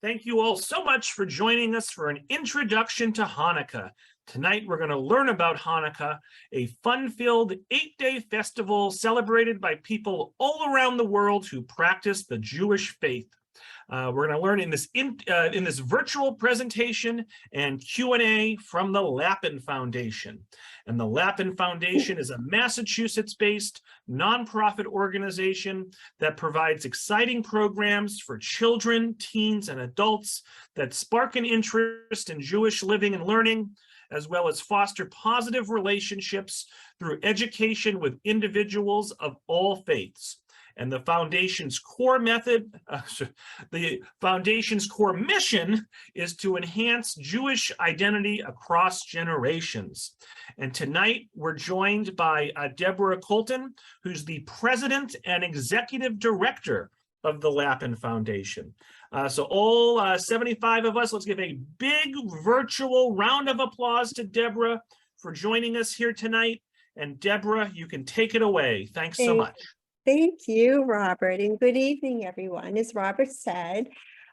Thank you all so much for joining us for an introduction to Hanukkah. Tonight, we're going to learn about Hanukkah, a fun-filled 8-day festival celebrated by people all around the world who practice the Jewish faith. We're going to learn in this virtual presentation and Q&A from the Lappin Foundation. And the Lappin Foundation is a Massachusetts-based nonprofit organization that provides exciting programs for children, teens, and adults that spark an interest in Jewish living and learning, as well as foster positive relationships through education with individuals of all faiths. And the foundation's core mission is to enhance Jewish identity across generations. And tonight we're joined by Deborah Colton, who's the president and executive director of the Lappin Foundation. So all 75 of us, let's give a big virtual round of applause to Deborah for joining us here tonight. And Deborah, you can take it away. Thanks so much. Thank you, Robert, and good evening, everyone. As Robert said,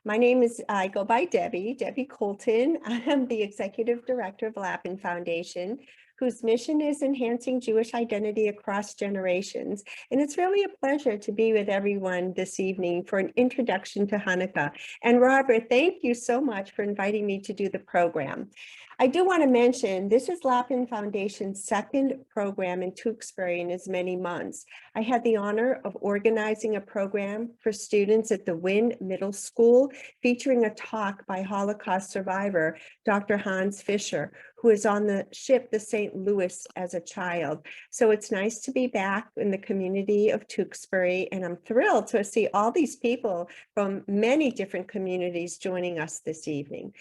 I go by Debbie Colton. I am the executive director of Lappin Foundation, whose mission is enhancing Jewish identity across generations. And it's really a pleasure to be with everyone this evening for an introduction to Hanukkah. And Robert, thank you so much for inviting me to do the program. I do want to mention, this is Lappin Foundation's second program in Tewksbury in as many months. I had the honor of organizing a program for students at the Wynn Middle School featuring a talk by Holocaust survivor, Dr. Hans Fischer, who was on the ship, the St. Louis, as a child. So it's nice to be back in the community of Tewksbury, and I'm thrilled to see all these people from many different communities joining us this evening.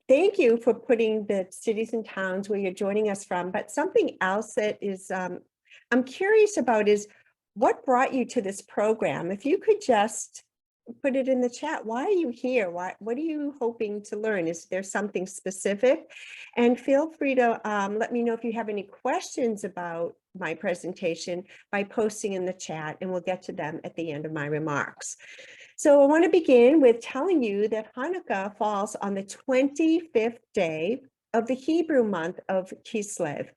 Thank you for putting the cities and towns where you're joining us from, but something else that is I'm curious about is what brought you to this program? If you could just put it in the chat. Why are you here? What are you hoping to learn? Is there something specific? And feel free to let me know if you have any questions about my presentation by posting in the chat, and we'll get to them at the end of my remarks. So I want to begin with telling you that Hanukkah falls on the 25th day of the Hebrew month of Kislev.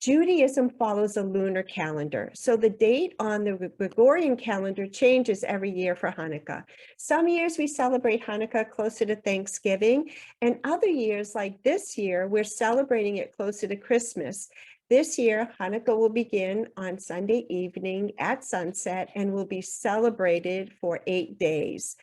Judaism follows a lunar calendar, so the date on the Gregorian calendar changes every year for Hanukkah. Some years we celebrate Hanukkah closer to Thanksgiving, and other years, like this year, we're celebrating it closer to Christmas. This year, Hanukkah will begin on Sunday evening at sunset and will be celebrated for 8 days.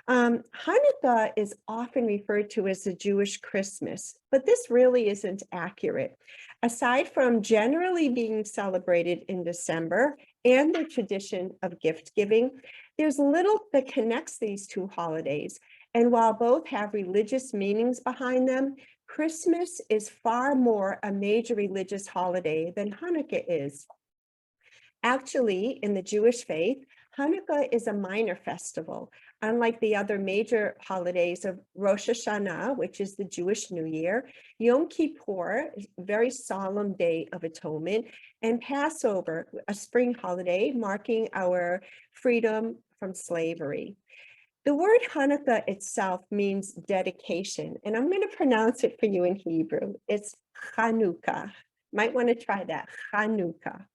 Hanukkah is often referred to as the Jewish Christmas, but this really isn't accurate. Aside from generally being celebrated in December and the tradition of gift giving, there's little that connects these two holidays. And while both have religious meanings behind them, Christmas is far more a major religious holiday than Hanukkah is. Actually, in the Jewish faith, Hanukkah is a minor festival. Unlike the other major holidays of Rosh Hashanah, which is the Jewish New Year, Yom Kippur, a very solemn day of atonement, and Passover, a spring holiday marking our freedom from slavery. The word Hanukkah itself means dedication, and I'm going to pronounce it for you in Hebrew. It's Hanukkah. Might want to try that, Hanukkah.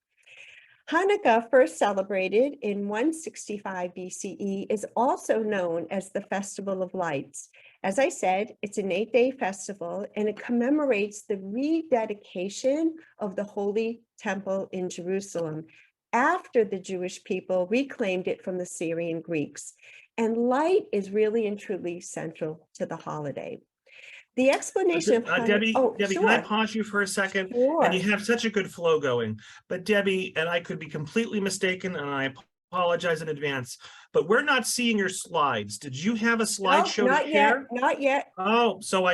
Hanukkah, first celebrated in 165 BCE, is also known as the Festival of Lights. As I said, it's an 8-day festival, and it commemorates the rededication of the Holy Temple in Jerusalem after the Jewish people reclaimed it from the Syrian Greeks. And light is really and truly central to the holiday. The explanation of Debbie, sure. Can I pause you for a second? Sure. And you have such a good flow going. But Debbie, and I could be completely mistaken, and I apologize in advance, but we're not seeing your slides. Did you have a slideshow to share? Not yet. Oh, so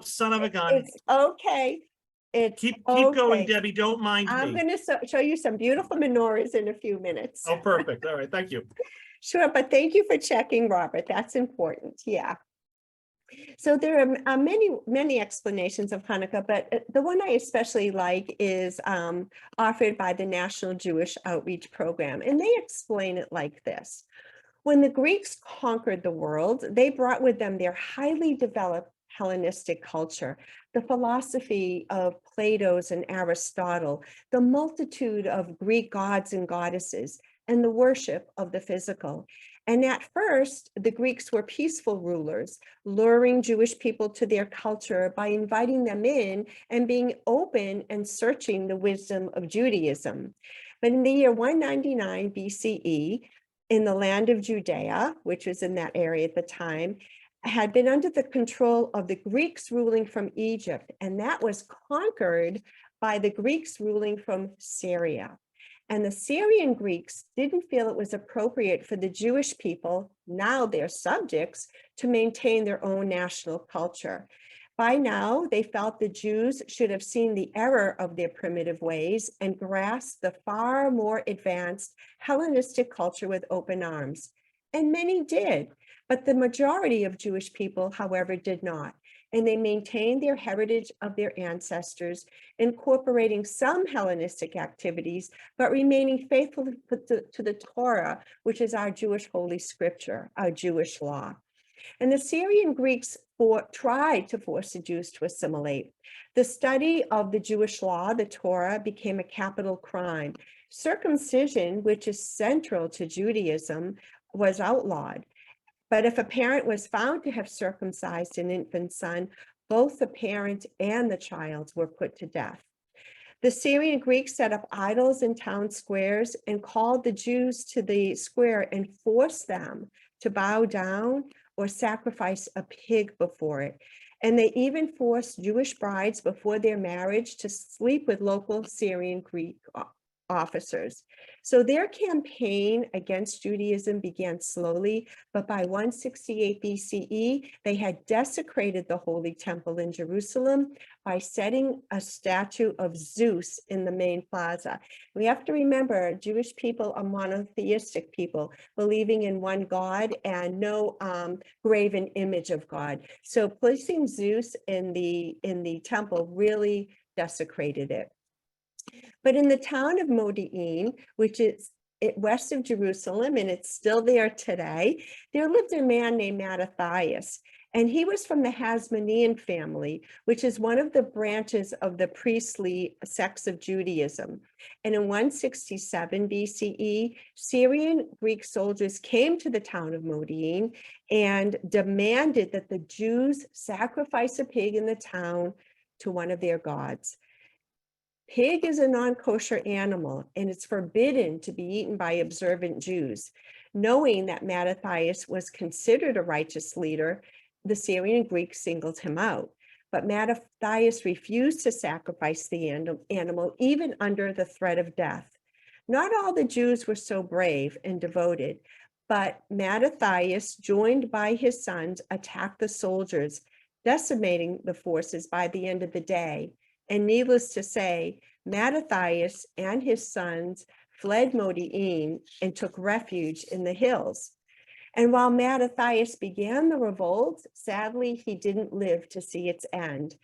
son of a gun. It's okay. Keep going, Debbie. Don't mind me. I'm going to show you some beautiful menorahs in a few minutes. Oh, perfect. All right. Thank you. Sure, but thank you for checking, Robert. That's important. Yeah. So there are many explanations of Hanukkah, but the one I especially like is offered by the National Jewish Outreach Program, and they explain it like this. When the Greeks conquered the world, they brought with them their highly developed Hellenistic culture, the philosophy of Plato's and Aristotle, the multitude of Greek gods and goddesses, and the worship of the physical. And at first, the Greeks were peaceful rulers, luring Jewish people to their culture by inviting them in and being open and searching the wisdom of Judaism. But in the year 199 BCE, in the land of Judea, which was in that area at the time, had been under the control of the Greeks ruling from Egypt, and that was conquered by the Greeks ruling from Syria. And the Syrian Greeks didn't feel it was appropriate for the Jewish people, now their subjects, to maintain their own national culture. By now, they felt the Jews should have seen the error of their primitive ways and grasped the far more advanced Hellenistic culture with open arms. And many did, but the majority of Jewish people, however, did not. And they maintained their heritage of their ancestors, incorporating some Hellenistic activities, but remaining faithful to the Torah, which is our Jewish holy scripture, our Jewish law. And the Syrian Greeks tried to force the Jews to assimilate. The study of the Jewish law, the Torah, became a capital crime. Circumcision, which is central to Judaism, was outlawed. But if a parent was found to have circumcised an infant son, both the parent and the child were put to death. The Syrian Greeks set up idols in town squares and called the Jews to the square and forced them to bow down or sacrifice a pig before it. And they even forced Jewish brides before their marriage to sleep with local Syrian Greek officers. So their campaign against Judaism began slowly, but by 168 BCE, they had desecrated the Holy Temple in Jerusalem by setting a statue of Zeus in the main plaza. We have to remember, Jewish people are monotheistic people, believing in one God and no graven image of God. So placing Zeus in the temple really desecrated it. But in the town of Modi'in, which is west of Jerusalem, and it's still there today, there lived a man named Mattathias, and he was from the Hasmonean family, which is one of the branches of the priestly sects of Judaism. And in 167 BCE, Syrian Greek soldiers came to the town of Modi'in and demanded that the Jews sacrifice a pig in the town to one of their gods. Pig is a non-kosher animal, and it's forbidden to be eaten by observant Jews. Knowing that Mattathias was considered a righteous leader, the Syrian Greeks singled him out. But Mattathias refused to sacrifice the animal, even under the threat of death. Not all the Jews were so brave and devoted, but Mattathias, joined by his sons, attacked the soldiers, decimating the forces by the end of the day. And needless to say, Mattathias and his sons fled Modi'in and took refuge in the hills. And while Mattathias began the revolt, sadly, he didn't live to see its end.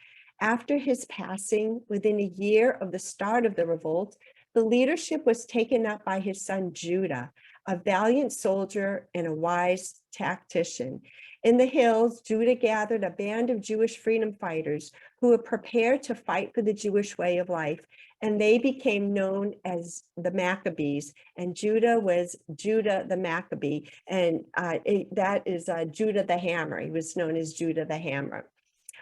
After his passing, within a year of the start of the revolt, the leadership was taken up by his son Judah, a valiant soldier and a wise tactician. In the hills, Judah gathered a band of Jewish freedom fighters who were prepared to fight for the Jewish way of life, and they became known as the Maccabees. And Judah was Judah the Maccabee, and that is Judah the Hammer. He was known as Judah the Hammer.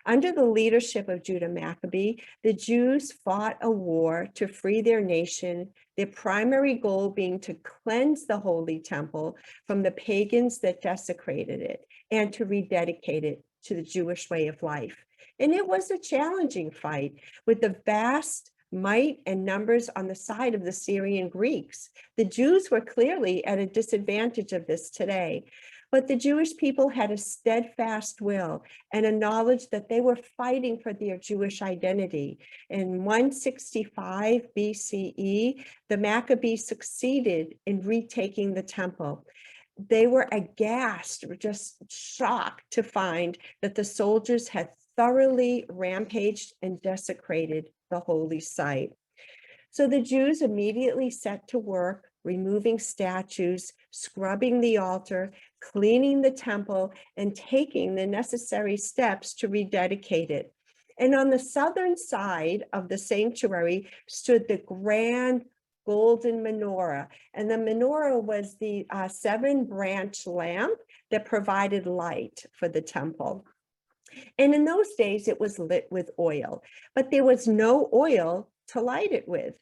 Under the leadership of Judah Maccabee, the Jews fought a war to free their nation, their primary goal being to cleanse the Holy Temple from the pagans that desecrated it and to rededicate it to the Jewish way of life. And it was a challenging fight with the vast might and numbers on the side of the Syrian Greeks. The Jews were clearly at a disadvantage of this today. But the Jewish people had a steadfast will and a knowledge that they were fighting for their Jewish identity. In 165 BCE, the Maccabees succeeded in retaking the temple. They were aghast, just shocked to find that the soldiers had thoroughly rampaged and desecrated the holy site. So the Jews immediately set to work removing statues, scrubbing the altar, cleaning the temple, and taking the necessary steps to rededicate it. And on the southern side of the sanctuary stood the grand golden menorah. And the menorah was the 7-branch lamp that provided light for the temple. And in those days, it was lit with oil, but there was no oil to light it with.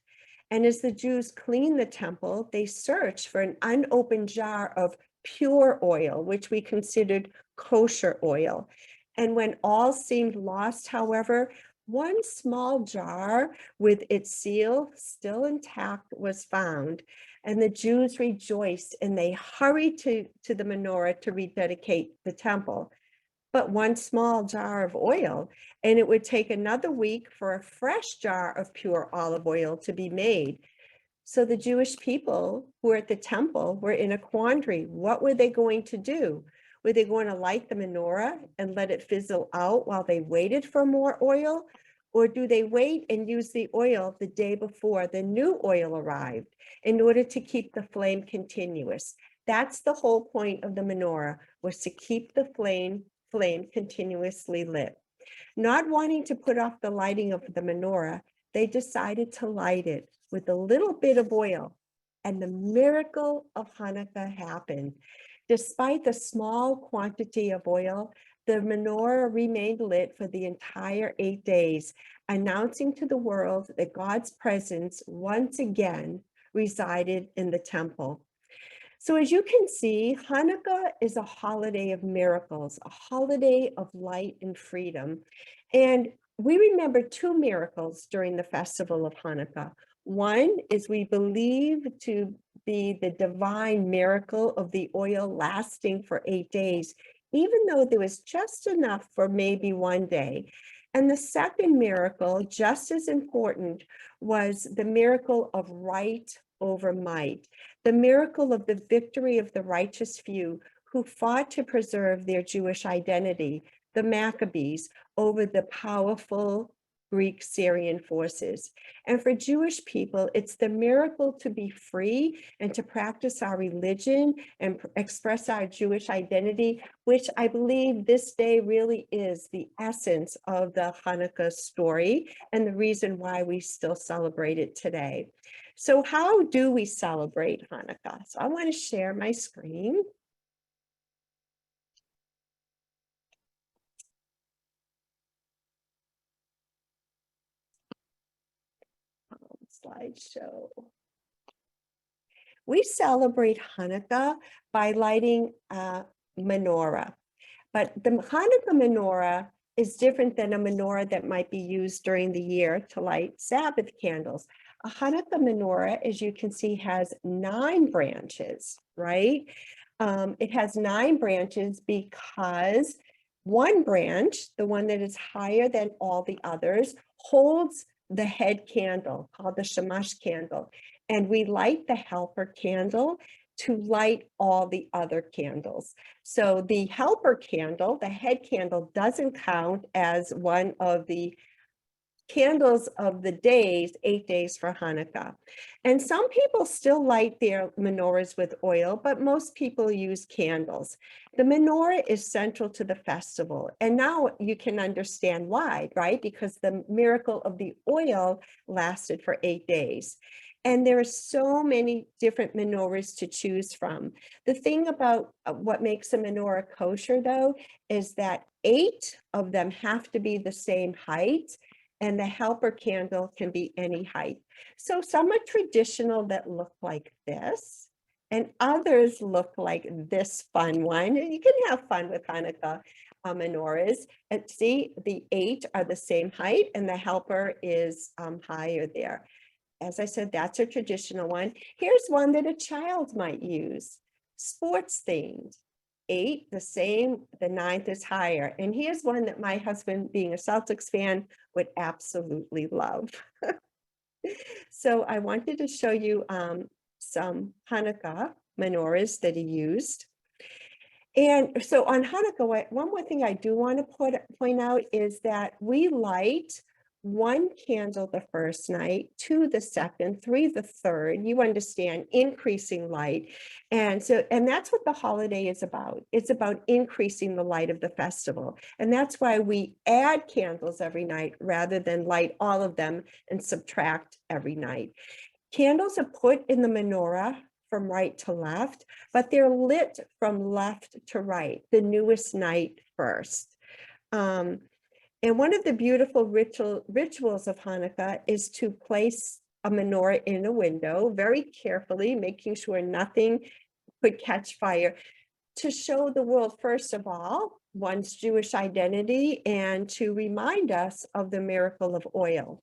And as the Jews cleaned the temple, they searched for an unopened jar of pure oil, which we considered kosher oil. And when all seemed lost, however, one small jar with its seal still intact was found. And the Jews rejoiced and they hurried to the menorah to rededicate the temple. But one small jar of oil, and it would take another week for a fresh jar of pure olive oil to be made. So the Jewish people who were at the temple were in a quandary. What were they going to do? Were they going to light the menorah and let it fizzle out while they waited for more oil? Or do they wait and use the oil the day before the new oil arrived in order to keep the flame continuous? That's the whole point of the menorah, was to keep the flame continuously lit. Not wanting to put off the lighting of the menorah, they decided to light it with a little bit of oil, and the miracle of Hanukkah happened. Despite the small quantity of oil, the menorah remained lit for the entire 8 days, announcing to the world that God's presence once again resided in the temple. So as you can see, Hanukkah is a holiday of miracles, a holiday of light and freedom. And we remember 2 miracles during the festival of Hanukkah. One is we believe to be the divine miracle of the oil lasting for 8 days, even though there was just enough for maybe 1 day. And the second miracle, just as important, was the miracle of right over might, the miracle of the victory of the righteous few who fought to preserve their Jewish identity, the Maccabees, over the powerful Greek Syrian forces. And for Jewish people, it's the miracle to be free and to practice our religion and express our Jewish identity, which I believe this day really is the essence of the Hanukkah story and the reason why we still celebrate it today. So how do we celebrate Hanukkah? So I want to share my screen. Slideshow. We celebrate Hanukkah by lighting a menorah, but the Hanukkah menorah is different than a menorah that might be used during the year to light Sabbath candles. A Hanukkah menorah, as you can see, has 9 branches, right? It has 9 branches because one branch, the one that is higher than all the others, holds the head candle called the shamash candle. And we light the helper candle to light all the other candles. So the helper candle, the head candle, doesn't count as one of the candles of the days, 8 days for Hanukkah. And some people still light their menorahs with oil, but most people use candles. The menorah is central to the festival. And now you can understand why, right? Because the miracle of the oil lasted for 8 days. And there are so many different menorahs to choose from. The thing about what makes a menorah kosher, though, is that 8 of them have to be the same height, and the helper candle can be any height. So some are traditional that look like this, and others look like this fun one. You can have fun with Hanukkah menorahs. And see, the 8 are the same height, and the helper is higher there. As I said, that's a traditional one. Here's one that a child might use, sports themed. 8, the same, the 9th is higher. And here's one that my husband, being a Celtics fan, would absolutely love. So I wanted to show you some Hanukkah menorahs that he used. And so on Hanukkah, one more thing I do want to point out is that we light 1 candle the first night, 2 the second, 3 the third. You understand, increasing light. And that's what the holiday is about. It's about increasing the light of the festival. And that's why we add candles every night rather than light all of them and subtract every night. Candles are put in the menorah from right to left, but they're lit from left to right, the newest night first. And one of the beautiful rituals of Hanukkah is to place a menorah in a window very carefully, making sure nothing could catch fire, to show the world, first of all, one's Jewish identity and to remind us of the miracle of oil.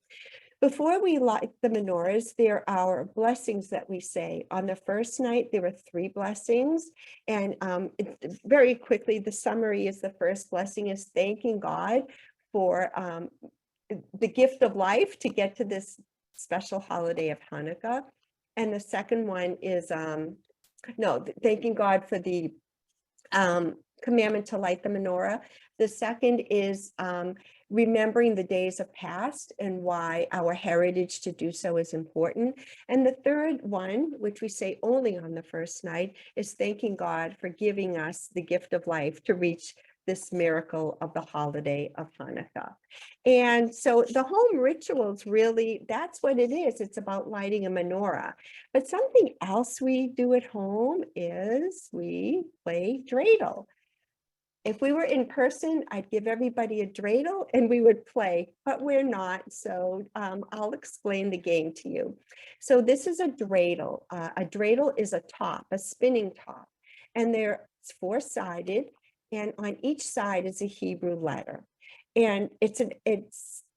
Before we light the menorahs, there are blessings that we say. On the first night, there are 3 blessings. And very quickly, the summary is the first blessing is thanking God for the gift of life to get to this special holiday of Hanukkah. And the second one is, thanking God for the commandment to light the menorah. The second is remembering the days of past and why our heritage to do so is important. And the third one, which we say only on the first night, is thanking God for giving us the gift of life to reach this miracle of the holiday of Hanukkah. And so the home rituals, really, that's what it is. It's about lighting a menorah. But something else we do at home is we play dreidel. If we were in person, I'd give everybody a dreidel and we would play, but we're not. So I'll explain the game to you. So this is a dreidel. A dreidel is a top, a spinning top, and it's 4-sided, and on each side is a Hebrew letter. And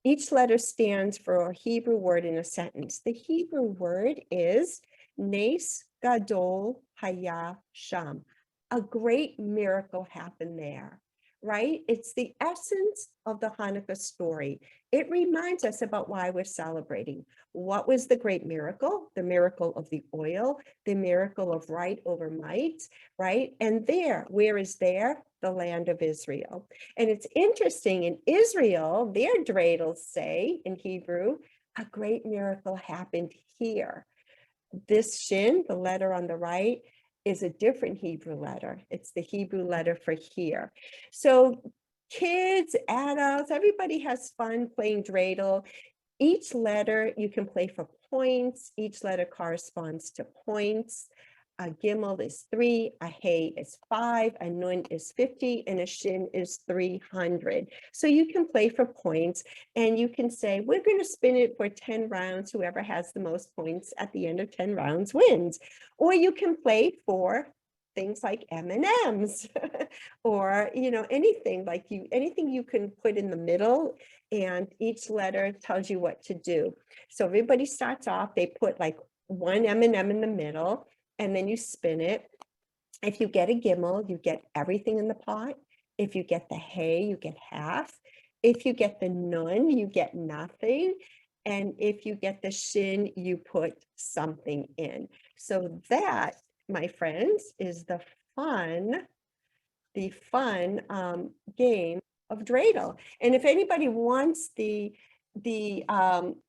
each letter stands for a Hebrew word in a sentence. The Hebrew word is Nes Gadol Haya Sham. A great miracle happened there, right? It's the essence of the Hanukkah story. It reminds us about why we're celebrating. What was the great miracle? The miracle of the oil, the miracle of right over might, right? And where is there? The land of Israel. And it's interesting, in Israel, their dreidels say in Hebrew, a great miracle happened here. This shin, the letter on the right, is a different Hebrew letter. It's the Hebrew letter for here. So kids, adults, everybody has fun playing dreidel. Each letter you can play for points. Each letter corresponds to points. A gimel is 3, a hey is 5, a nun is 50, and a shin is 300. So you can play for points, and you can say, we're going to spin it for 10 rounds. Whoever has the most points at the end of 10 rounds wins. Or you can play for things like M&Ms or, anything you can put in the middle, and each letter tells you what to do. So everybody starts off, they put like one M&M in the middle, and then you spin it. If you get a gimel, you get everything in the pot. If you get the hay, you get half. If you get the nun, you get nothing. And if you get the shin, you put something in. So that, my friends, is the fun game of dreidel. And if anybody wants the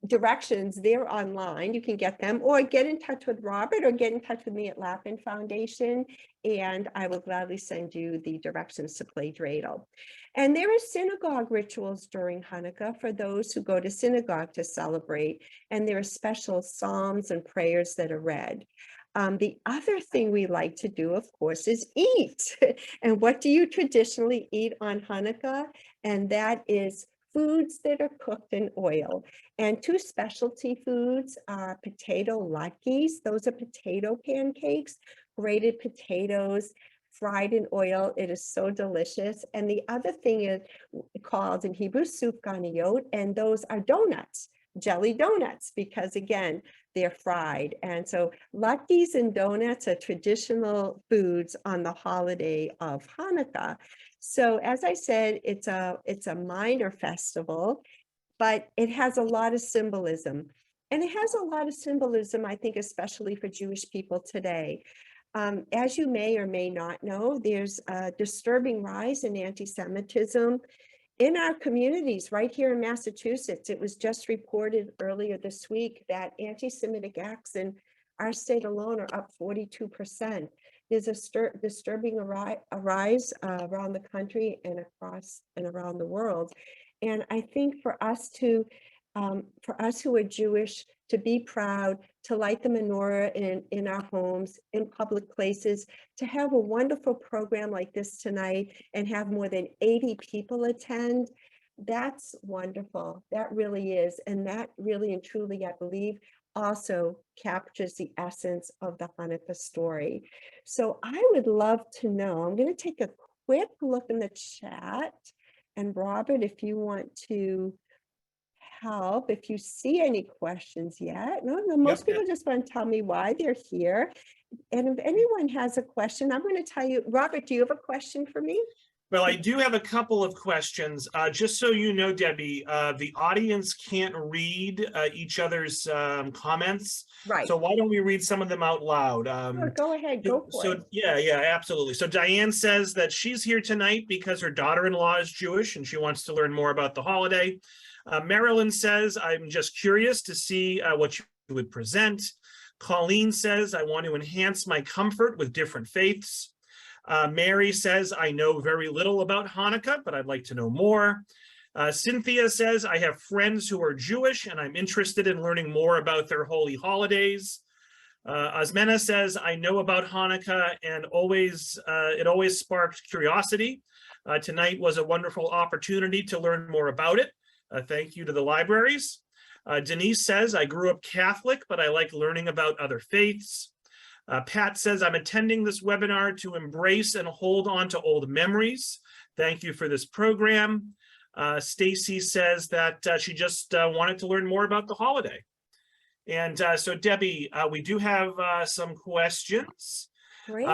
directions, they're online. You can get them, or get in touch with Robert, or get in touch with me at Lappin Foundation, and I will gladly send you the directions to play dreidel. And there are synagogue rituals during Hanukkah for those who go to synagogue to celebrate, and there are special psalms and prayers that are read. The other thing we like to do, of course, is eat. And what do you traditionally eat on Hanukkah? And that is foods that are cooked in oil. And 2 specialty foods are potato latkes. Those are potato pancakes, grated potatoes, fried in oil. It is so delicious. And the other thing is called in Hebrew sufganiyot, and those are donuts, jelly donuts, because again, they're fried. And so latkes and donuts are traditional foods on the holiday of Hanukkah. So as I said, it's a minor festival, but it has a lot of symbolism. And it has a lot of symbolism, I think, especially for Jewish people today. As you may or may not know, there's a disturbing rise in anti-Semitism in our communities right here in Massachusetts, it was just reported earlier this week that anti-Semitic acts in our state alone are up 42%. There's a disturbing arise around the country and across and around the world. And I think for us who are Jewish, to be proud, to light the menorah in our homes, in public places, to have a wonderful program like this tonight and have more than 80 people attend, that's wonderful. That really is. And that really and truly, I believe, also captures the essence of the Hanukkah story. So I would love to know, I'm going to take a quick look in the chat. And Robert, if you want to help, if you see any questions yet. No, most people just want to tell me why they're here. And if anyone has a question, I'm going to tell you. Robert, do you have a question for me? Well, I do have a couple of questions. Just so you know, Debbie, the audience can't read each other's comments. Right. So why don't we read some of them out loud? Sure, go ahead, go for it. Yeah, absolutely. So Diane says that she's here tonight because her daughter-in-law is Jewish and she wants to learn more about the holiday. Marilyn says, I'm just curious to see what you would present. Colleen says, I want to enhance my comfort with different faiths. Mary says, I know very little about Hanukkah, but I'd like to know more. Cynthia says, I have friends who are Jewish and I'm interested in learning more about their holy holidays. Asmena says, I know about Hanukkah and it always sparked curiosity. Tonight was a wonderful opportunity to learn more about it. Thank you to the libraries. Denise says, I grew up Catholic, but I like learning about other faiths. Pat says, I'm attending this webinar to embrace and hold on to old memories. Thank you for this program. Stacy says that she just wanted to learn more about the holiday. And so Debbie, we do have some questions. Great.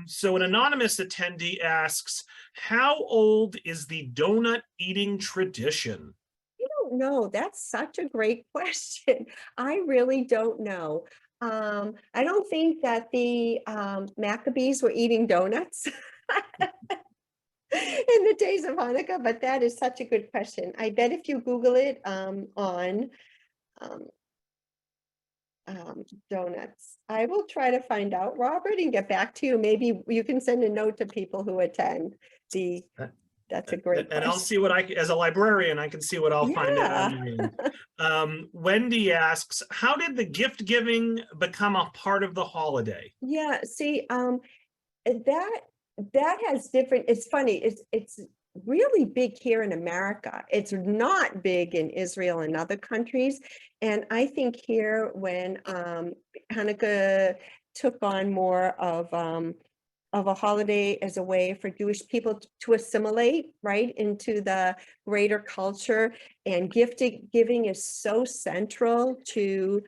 So an anonymous attendee asks, how old is the donut eating tradition? I don't know. That's such a great question. I really don't know. I don't think that the Maccabees were eating donuts in the days of Hanukkah, but that is such a good question. I bet if you Google it on donuts, I will try to find out, Robert, and get back to you. Maybe you can send a note to people who attend. That's a great question. And I'll see what as a librarian, I can see what I'll find out on my end. Wendy asks, how did the gift giving become a part of the holiday? Yeah, see, that has different, it's funny, it's really big here in America. It's not big in Israel and other countries. And I think here when Hanukkah took on more of a holiday as a way for Jewish people to assimilate right into the greater culture, and giving is so central to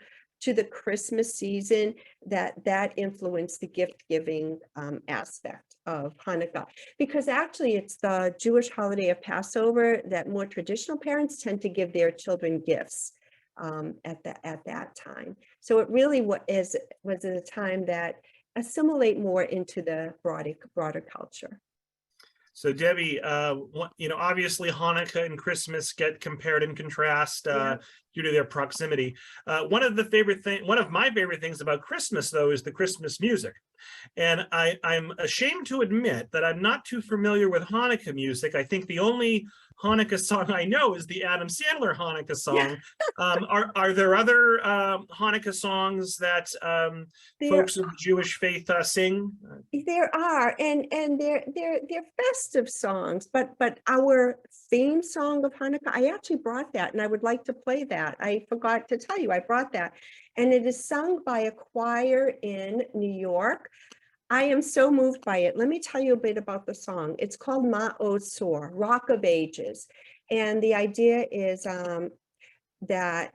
the Christmas season that influenced the gift giving aspect of Hanukkah, because actually it's the Jewish holiday of Passover that more traditional parents tend to give their children gifts at that time. So it really was at a time that assimilate more into the broader culture. So Debbie, obviously Hanukkah and Christmas get compared and contrast due to their proximity. One of my favorite things about Christmas, though, is the Christmas music. And I'm ashamed to admit that I'm not too familiar with Hanukkah music. I think the only Hanukkah song I know is the Adam Sandler Hanukkah song. Are there other Hanukkah songs that folks of the Jewish faith sing? There are, and they're festive songs, but our theme song of Hanukkah, I actually brought that, and I would like to play that. I forgot to tell you, I brought that, and it is sung by a choir in New York. I am so moved by it. Let me tell you a bit about the song. It's called Ma'od Sor, Rock of Ages. And the idea is that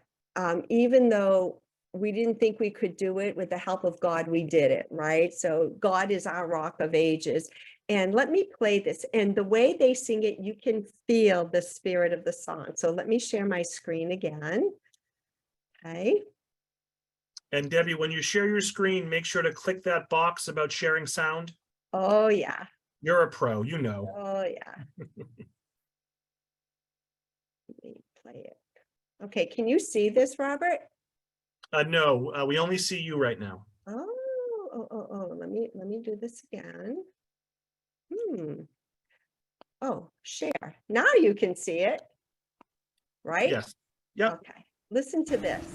even though we didn't think we could do it, with the help of God, we did it, right? So God is our Rock of Ages. And let me play this. And the way they sing it, you can feel the spirit of the song. So let me share my screen again. Okay. And Debbie, when you share your screen, make sure to click that box about sharing sound. Oh, yeah. You're a pro, you know. Oh, yeah. play it. Okay, can you see this, Robert? No, we only see you right now. Let me do this again. Oh, share. Now you can see it, right? Yes. Yep. Okay, listen to this.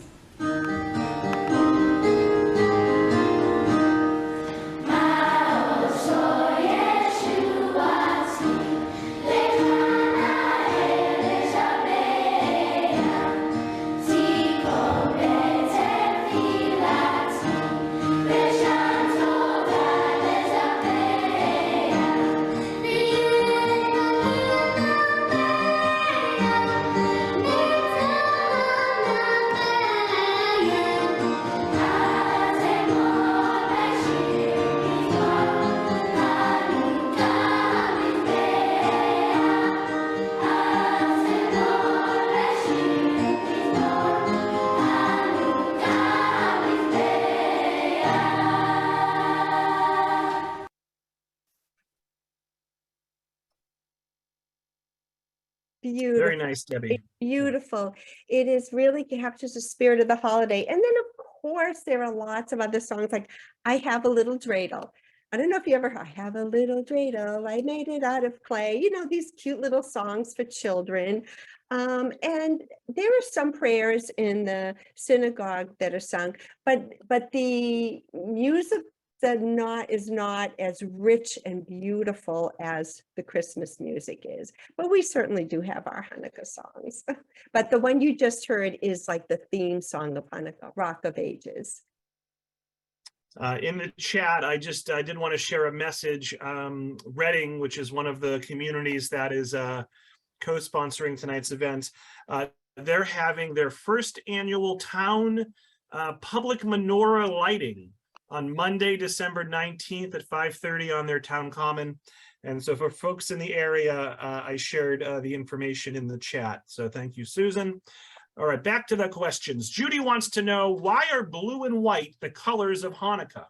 Beautiful. Very nice, Debbie. Beautiful. It is really captures the spirit of the holiday. And then of course, there are lots of other songs like I Have a Little Dreidel. I don't know if you ever heard, I have a little dreidel, I made it out of clay. You know, these cute little songs for children. And there are some prayers in the synagogue that are sung, but the music is not as rich and beautiful as the Christmas music is, but we certainly do have our Hanukkah songs. But the one you just heard is like the theme song of Hanukkah, Rock of Ages. In the chat, I did want to share a message. Reading, which is one of the communities that is co-sponsoring tonight's event, they're having their first annual town public menorah lighting on Monday, December 19th at 5:30 on their town common. And so for folks in the area, I shared the information in the chat. So thank you, Susan. All right, back to the questions. Judy wants to know, why are blue and white the colors of Hanukkah?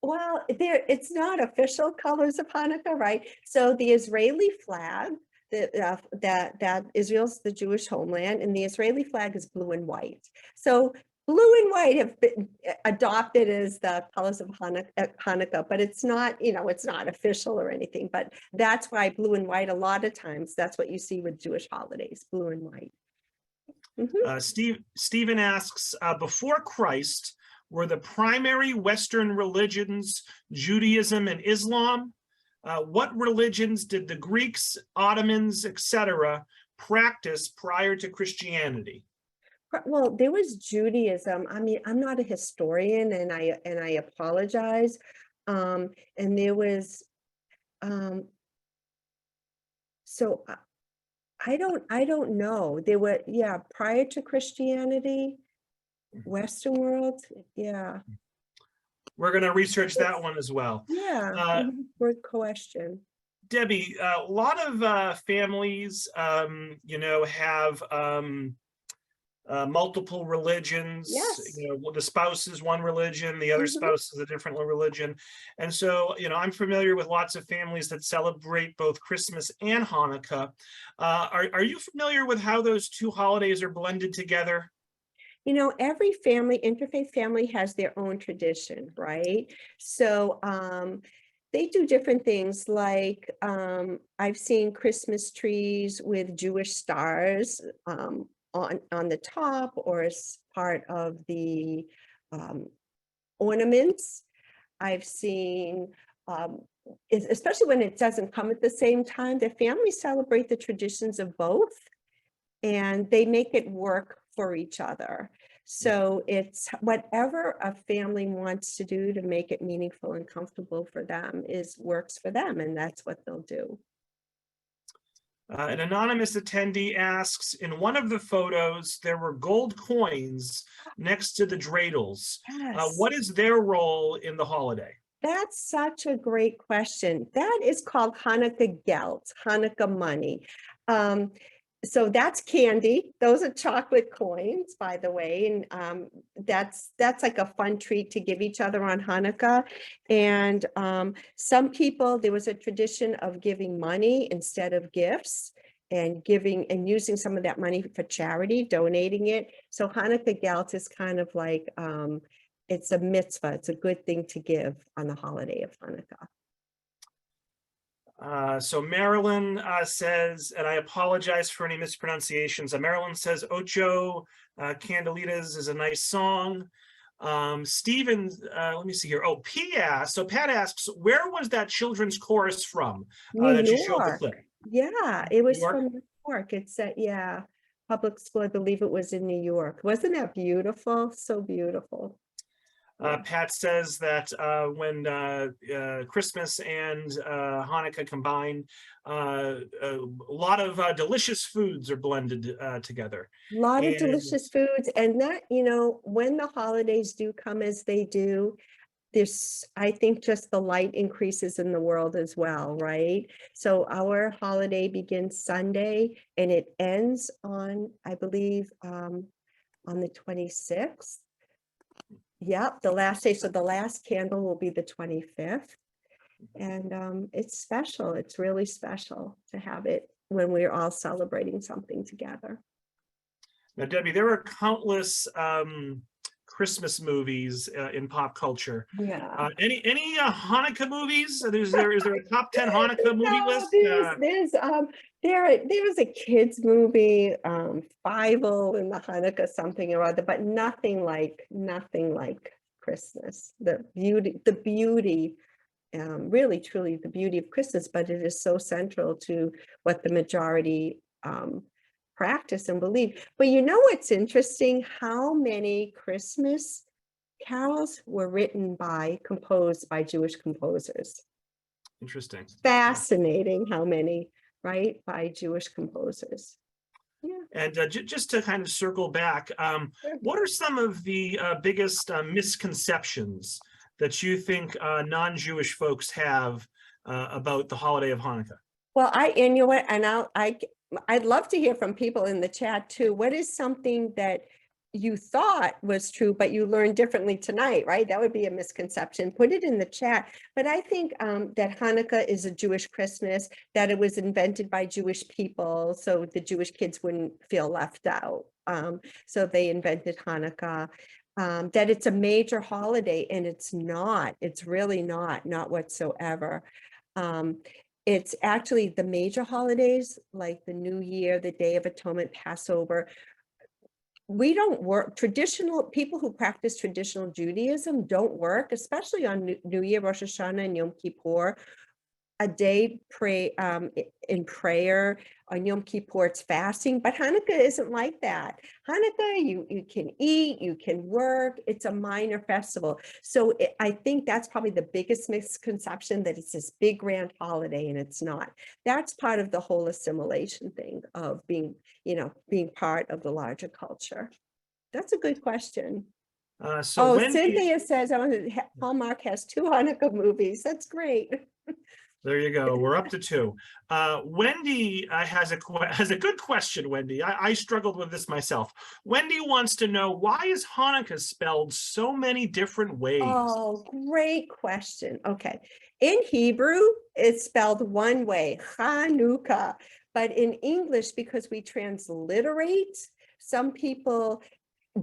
Well, it's not official colors of Hanukkah, right? So the Israeli flag, that Israel's the Jewish homeland, and the Israeli flag is blue and white. So blue and white have been adopted as the colors of Hanukkah, but it's not, it's not official or anything. But that's why blue and white, a lot of times, that's what you see with Jewish holidays, blue and white. Stephen asks, before Christ, were the primary Western religions Judaism and Islam? What religions did the Greeks, Ottomans, etc., practice prior to Christianity? Well, there was Judaism. I mean, I'm not a historian, and I apologize. And there was, so I don't know. There were, prior to Christianity, Western world, We're going to research that one as well. Good question. Debbie, a lot of families, have multiple religions. Yes. The spouse is one religion, the other spouse is a different religion. And so, I'm familiar with lots of families that celebrate both Christmas and Hanukkah. Are you familiar with how those two holidays are blended together? Every family, interfaith family, has their own tradition, right? So they do different things, like I've seen Christmas trees with Jewish stars on the top, or as part of the ornaments. I've seen, especially when it doesn't come at the same time, the families celebrate the traditions of both, and they make it work for each other. So it's whatever a family wants to do to make it meaningful and comfortable for them works for them, and that's what they'll do. An anonymous attendee asks, in one of the photos, there were gold coins next to the dreidels. Yes. What is their role in the holiday? That's such a great question. That is called Hanukkah gelt, Hanukkah money. So that's candy. Those are chocolate coins, by the way. And that's like a fun treat to give each other on Hanukkah. And some people, there was a tradition of giving money instead of gifts. and giving and using some of that money for charity, donating it. So Hanukkah Gelt is kind of like, it's a mitzvah. It's a good thing to give on the holiday of Hanukkah. So Marilyn says, and I apologize for any mispronunciations. Marilyn says, Ocho Candelitas is a nice song. Stephen, let me see here. Oh, so Pat asks, where was that children's chorus from New that you showed the York. clip? Yeah, it was New York? from New York. It's yeah, public school. I believe it was in New York. Wasn't that beautiful? So beautiful. Pat says that when Christmas and Hanukkah combine, a lot of delicious foods are blended together. A lot of And delicious foods, and that, you know, when the holidays do come as they do, there's, I think, just the light increases in the world as well, right? So our holiday begins Sunday and it ends on, I believe, on the 26th. Yep, the last day. So the last candle will be the 25th. And it's special. It's really special to have it when we're all celebrating something together. now, Debbie, there are countless Christmas movies in pop culture. Yeah. Any Hanukkah movies? Is there a top 10 Hanukkah movie No, list? there was a kids movie, Fievel in the Hanukkah something or other, but nothing like Christmas. The beauty, really truly the beauty of Christmas, but it is so central to what the majority practice and believe. But you know what's interesting? How many Christmas carols were composed by Jewish composers? Interesting. Fascinating how many, right, by Jewish composers. Yeah. And just to kind of circle back, what are some of the biggest misconceptions that you think non-Jewish folks have about the holiday of Hanukkah? Well, and you know what, and I'd love to hear from people in the chat too. What is something that you thought was true, but you learned differently tonight, right? That would be a misconception. Put it in the chat. But I think that Hanukkah is a Jewish Christmas, that it was invented by Jewish people, so the Jewish kids wouldn't feel left out. So they invented Hanukkah. That it's a major holiday, and it's not. It's really not whatsoever. It's actually the major holidays like the New Year, the Day of Atonement, Passover. We don't work. Traditional people who practice traditional Judaism don't work, especially on New Year, Rosh Hashanah, and Yom Kippur. A day in prayer. On Yom Kippur, it's fasting, but Hanukkah isn't like that. Hanukkah, you can eat, you can work. It's a minor festival. So I think that's probably the biggest misconception, that it's this big grand holiday, and it's not. That's part of the whole assimilation thing of being part of the larger culture. That's a good question. So Wendy, Cynthia says Hallmark has 2 Hanukkah movies. That's great. there you go. We're up to 2. Wendy has a good question, Wendy. I struggled with this myself. Wendy wants to know, why is Hanukkah spelled so many different ways? Oh, great question. Okay. In Hebrew, it's spelled one way, Hanukkah. But in English, because we transliterate, some people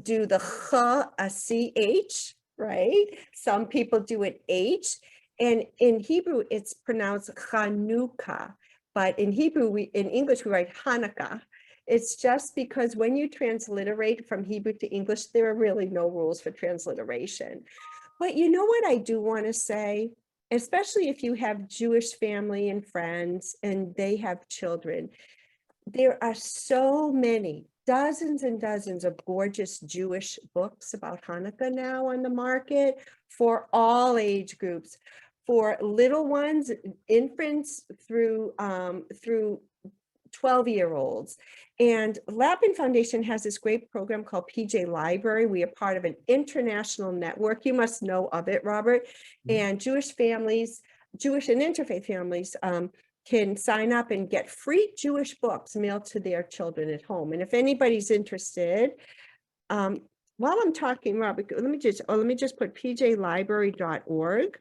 do the ch, right? Some people do it h. And in Hebrew, it's pronounced Hanukkah, but in English, we write Hanukkah. It's just because when you transliterate from Hebrew to English, there are really no rules for transliteration. But you know what I do want to say, especially if you have Jewish family and friends and they have children, there are so many, dozens and dozens of gorgeous Jewish books about Hanukkah now on the market for all age groups. For little ones, infants through 12-year-olds. And Lappin Foundation has this great program called PJ Library. We are part of an international network. You must know of it, Robert. And Jewish families, Jewish and interfaith families can sign up and get free Jewish books mailed to their children at home. And if anybody's interested, while I'm talking, Robert, let me just put pjlibrary.org.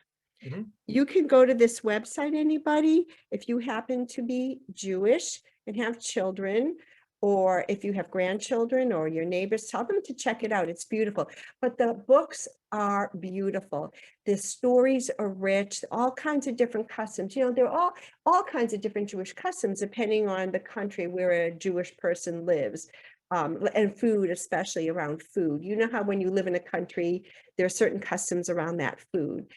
You can go to this website, anybody, if you happen to be Jewish and have children, or if you have grandchildren or your neighbors, tell them to check it out. It's beautiful. But the books are beautiful. The stories are rich, all kinds of different customs. You know, they're all kinds of different Jewish customs, depending on the country where a Jewish person lives. And food, especially around food. You know how when you live in a country, there are certain customs around that food.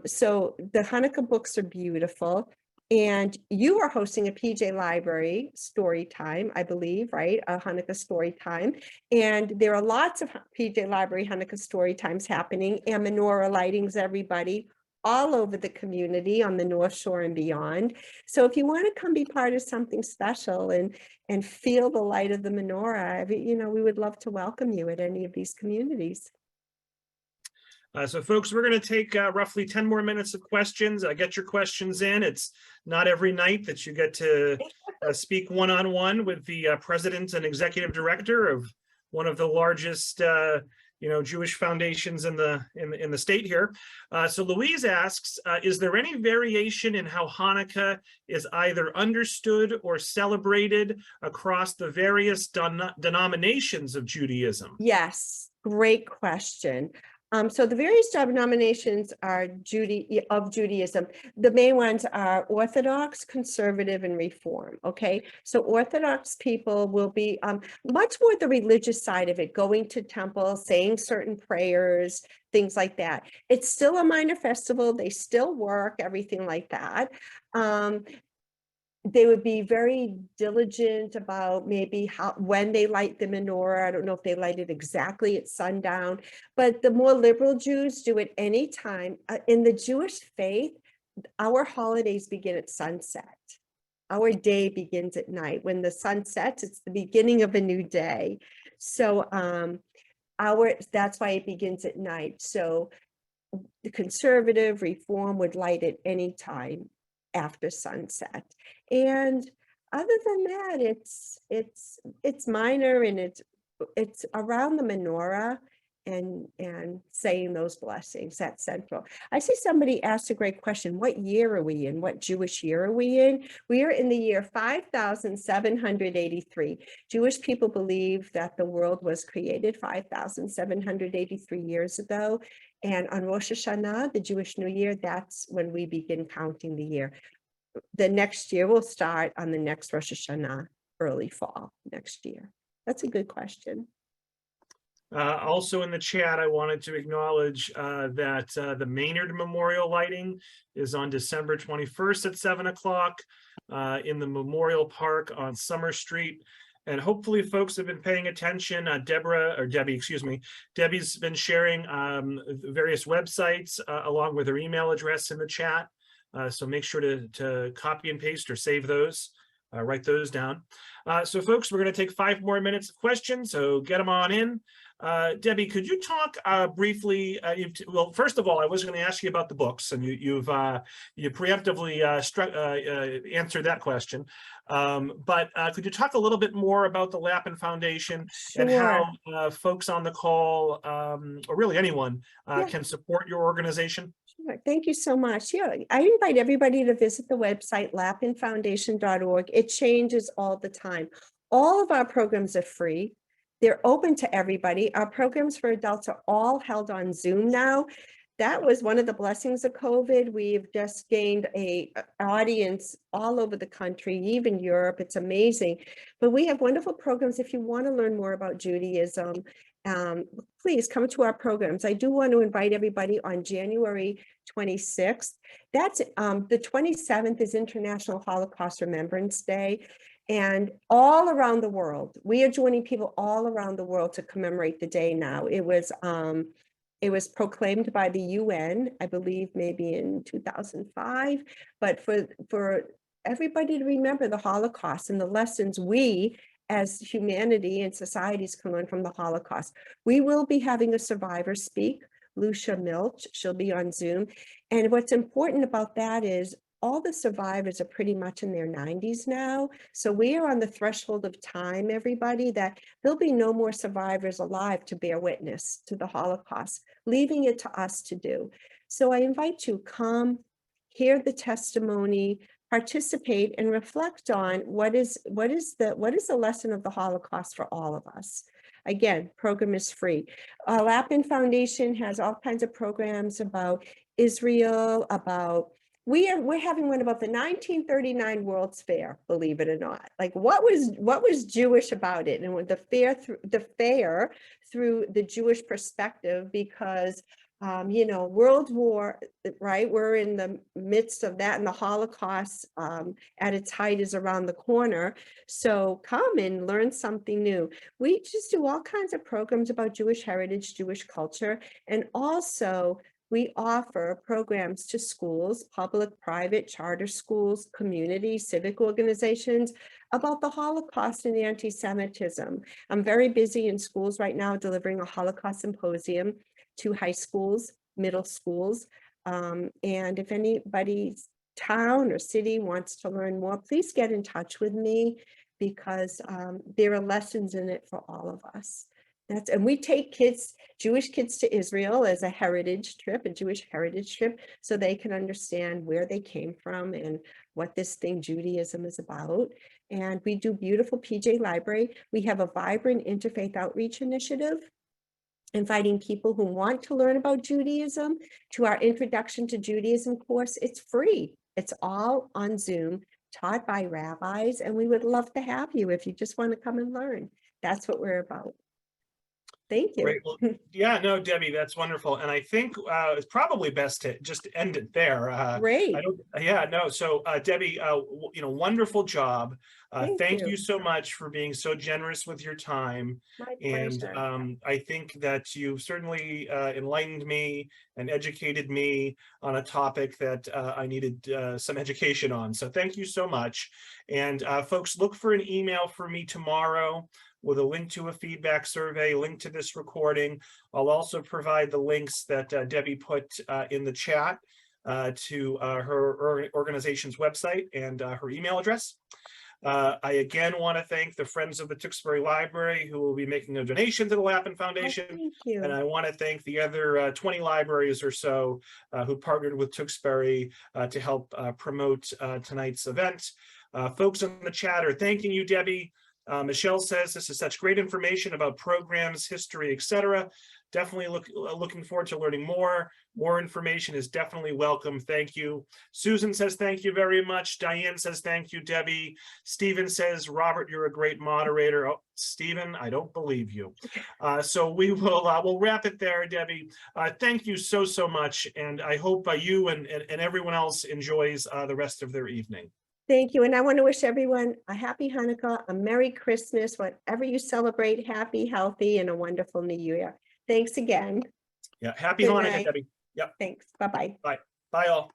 So the Hanukkah books are beautiful. And you are hosting a PJ Library story time, I believe, right? A Hanukkah story time. And there are lots of PJ Library Hanukkah story times happening, and menorah lightings, everybody, all over the community on the North Shore and beyond. So if you want to come be part of something special and feel the light of the menorah, you know, we would love to welcome you at any of these communities. So folks, we're going to take roughly 10 more minutes of questions. Get your questions in. It's not every night that you get to speak one-on-one with the president and executive director of one of the largest Jewish foundations in the state here. So Louise asks, is there any variation in how Hanukkah is either understood or celebrated across the various denominations of Judaism? Yes, great question. So the various denominations are of Judaism. The main ones are Orthodox, Conservative, and Reform. Okay, so Orthodox people will be much more the religious side of it, going to temple, saying certain prayers, things like that. It's still a minor festival. They still work, everything like that. They would be very diligent about maybe when they light the menorah. I don't know if they light it exactly at sundown, but the more liberal Jews do it anytime. In the Jewish faith, our holidays begin at sunset. Our day begins at night. When the sun sets, it's the beginning of a new day. So that's why it begins at night. So the Conservative, Reform would light it anytime after sunset. And other than that, it's minor, and it's around the menorah and saying those blessings. That's central. I see somebody asked a great question. What year are we in? What Jewish year are we in? We are in the year 5783. Jewish people believe that the world was created 5783 years ago. And on Rosh Hashanah, the Jewish New Year, that's when we begin counting the year. The next year will start on the next Rosh Hashanah, early fall next year. That's a good question. Also in the chat, I wanted to acknowledge that the Maynard Memorial lighting is on December 21st at 7 o'clock in the Memorial Park on Summer Street. And hopefully folks have been paying attention. Debbie's been sharing various websites along with her email address in the chat. So make sure to copy and paste or save those, write those down. So folks, we're going to take 5 more minutes of questions, so get them on in. Debbie, could you talk briefly? Well, first of all, I was going to ask you about the books, and you preemptively answered that question. But could you talk a little bit more about the Lappin Foundation? Sure. And how folks on the call, or really anyone, can support your organization? Sure. Thank you so much. Yeah, I invite everybody to visit the website, lappinfoundation.org. It changes all the time. All of our programs are free. They're open to everybody. Our programs for adults are all held on Zoom now. That was one of the blessings of COVID. We've just gained an audience all over the country, even Europe. It's amazing. But we have wonderful programs. If you want to learn more about Judaism, please come to our programs. I do want to invite everybody on January 26th. That's the 27th is International Holocaust Remembrance Day. And all around the world, we are joining people all around the world to commemorate the day now. It was proclaimed by the UN, I believe, maybe in 2005. But for everybody to remember the Holocaust and the lessons we, as humanity and societies, can learn from the Holocaust. We will be having a survivor speak, Lucia Milch. She'll be on Zoom. And what's important about that is all the survivors are pretty much in their 90s now. So we are on the threshold of time, everybody, that there'll be no more survivors alive to bear witness to the Holocaust, leaving it to us to do. So I invite you, come, hear the testimony, participate and reflect on what is the lesson of the Holocaust for all of us. Again, program is free. Lappin Foundation has all kinds of programs about Israel, about we're having one about the 1939 World's Fair, believe it or not. Like what was Jewish about it, and with the fair through the Jewish perspective, because you know, World War, right? We're in the midst of that, and the Holocaust at its height is around the corner. So come and learn something new. We just do all kinds of programs about Jewish heritage, Jewish culture, and also we offer programs to schools, public, private, charter schools, community, civic organizations about the Holocaust and anti-Semitism. I'm very busy in schools right now delivering a Holocaust symposium to high schools, middle schools. And if anybody's town or city wants to learn more, please get in touch with me, because there are lessons in it for all of us. And we take kids, Jewish kids, to Israel as a heritage trip, a Jewish heritage trip, so they can understand where they came from and what this thing Judaism is about. And we do beautiful PJ Library. We have a vibrant interfaith outreach initiative, inviting people who want to learn about Judaism to our Introduction to Judaism course. It's free. It's all on Zoom, taught by rabbis, and we would love to have you if you just want to come and learn. That's what we're about. Thank you. Great. Well, yeah, no, Debbie, that's wonderful. And I think it's probably best to just end it there. Great. So Debbie, you know, wonderful job. Thank you you so much for being so generous with your time. My And pleasure. I think that you've certainly enlightened me and educated me on a topic that I needed some education on. So thank you so much. And folks, look for an email from me tomorrow with a link to a feedback survey, link to this recording. I'll also provide the links that Debbie put in the chat to her organization's website and her email address. I again want to thank the Friends of the Tewksbury Library who will be making a donation to the Lappin Foundation. Thank you. And I want to thank the other 20 libraries or so who partnered with Tewksbury to help promote tonight's event. Folks in the chat are thanking you, Debbie. Michelle says this is such great information about programs, history, etc. Definitely looking forward to learning more. More information is definitely welcome. Thank you. Susan says thank you very much. Diane says thank you, Debbie. Stephen says, Robert, you're a great moderator. Oh, Stephen, I don't believe you. So we will we'll wrap it there, Debbie. Thank you so much. And I hope you and everyone else enjoys the rest of their evening. Thank you. And I want to wish everyone a happy Hanukkah, a Merry Christmas, whatever you celebrate, happy, healthy, and a wonderful New Year. Thanks again. Yeah, happy Good Hanukkah, night. Debbie. Yep. Thanks. Bye-bye. Bye. Bye all.